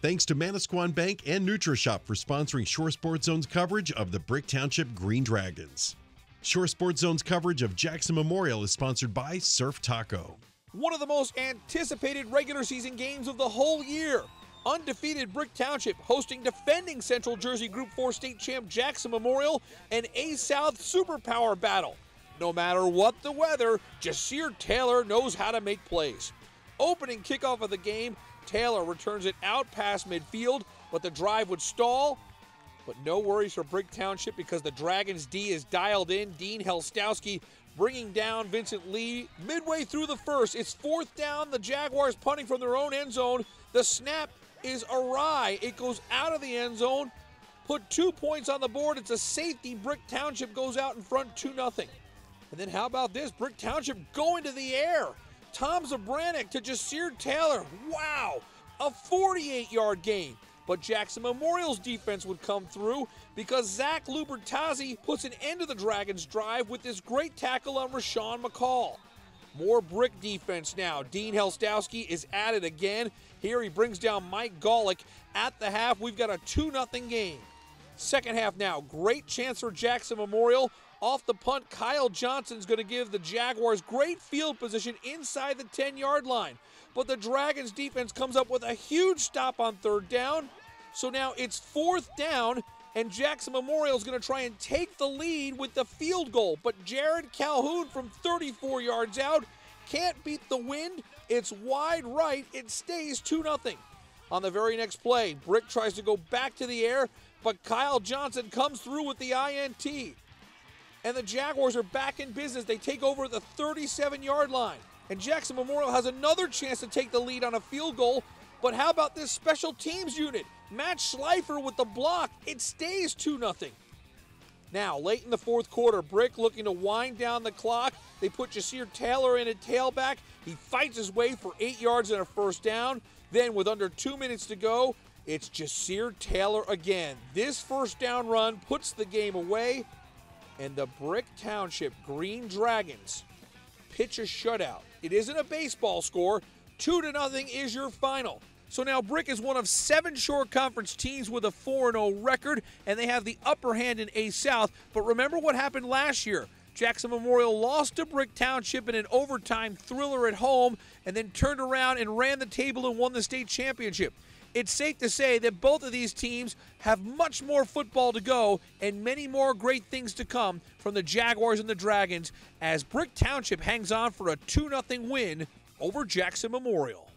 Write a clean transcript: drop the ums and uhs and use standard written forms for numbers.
Thanks to Manasquan Bank and NutriShop for sponsoring Shore Sports Zone's coverage of the Brick Township Green Dragons. Shore Sports Zone's coverage of Jackson Memorial is sponsored by Surf Taco. One of the most anticipated regular season games of the whole year. Undefeated Brick Township hosting defending Central Jersey Group 4 state champ Jackson Memorial and A-South superpower battle. No matter what the weather, Jasir Taylor knows how to make plays. Opening kickoff of the game, Taylor returns it out past midfield, but the drive would stall. But no worries for Brick Township because the Dragons' D is dialed in. Dean Helstowski bringing down Vincent Lee midway through the first. It's fourth down. The Jaguars punting from their own end zone. The snap is awry. It goes out of the end zone. Put 2 points on the board. It's a safety. Brick Township goes out in front 2-0. And then how about this? Brick Township going to the air. Tom Zabranik to Jasir Taylor. Wow, a 48-yard gain. But Jackson Memorial's defense would come through because Zach Lubertazzi puts an end to the Dragons' drive with this great tackle on Rashawn McCall. More Brick defense now. Dean Helstowski is at it again. Here he brings down Mike Golick. At the half, we've got a 2-0 game. Second half now, great chance for Jackson Memorial. Off the punt, Kyle Johnson's going to give the Jaguars great field position inside the 10-yard line. But the Dragons defense comes up with a huge stop on third down. So now it's fourth down, and Jackson Memorial is going to try and take the lead with the field goal. But Jared Calhoun from 34 yards out can't beat the wind. It's wide right. It stays 2-0. On the very next play, Brick tries to go back to the air, but Kyle Johnson comes through with the INT. And the Jaguars are back in business. They take over the 37-yard line. And Jackson Memorial has another chance to take the lead on a field goal. But how about this special teams unit? Matt Schleifer with the block. It stays 2-0. Now, late in the fourth quarter, Brick looking to wind down the clock. They put Jasir Taylor in at tailback. He fights his way for 8 yards and a first down. Then, with under 2 minutes to go, it's Jasir Taylor again. This first down run puts the game away. And the Brick Township Green Dragons pitch a shutout. It isn't a baseball score. 2-0 is your final. So now Brick is one of 7 Shore Conference teams with a 4-0 record, and they have the upper hand in A-South. But remember what happened last year. Jackson Memorial lost to Brick Township in an overtime thriller at home, and then turned around and ran the table and won the state championship. It's safe to say that both of these teams have much more football to go and many more great things to come from the Jaguars and the Dragons as Brick Township hangs on for a 2-0 win over Jackson Memorial.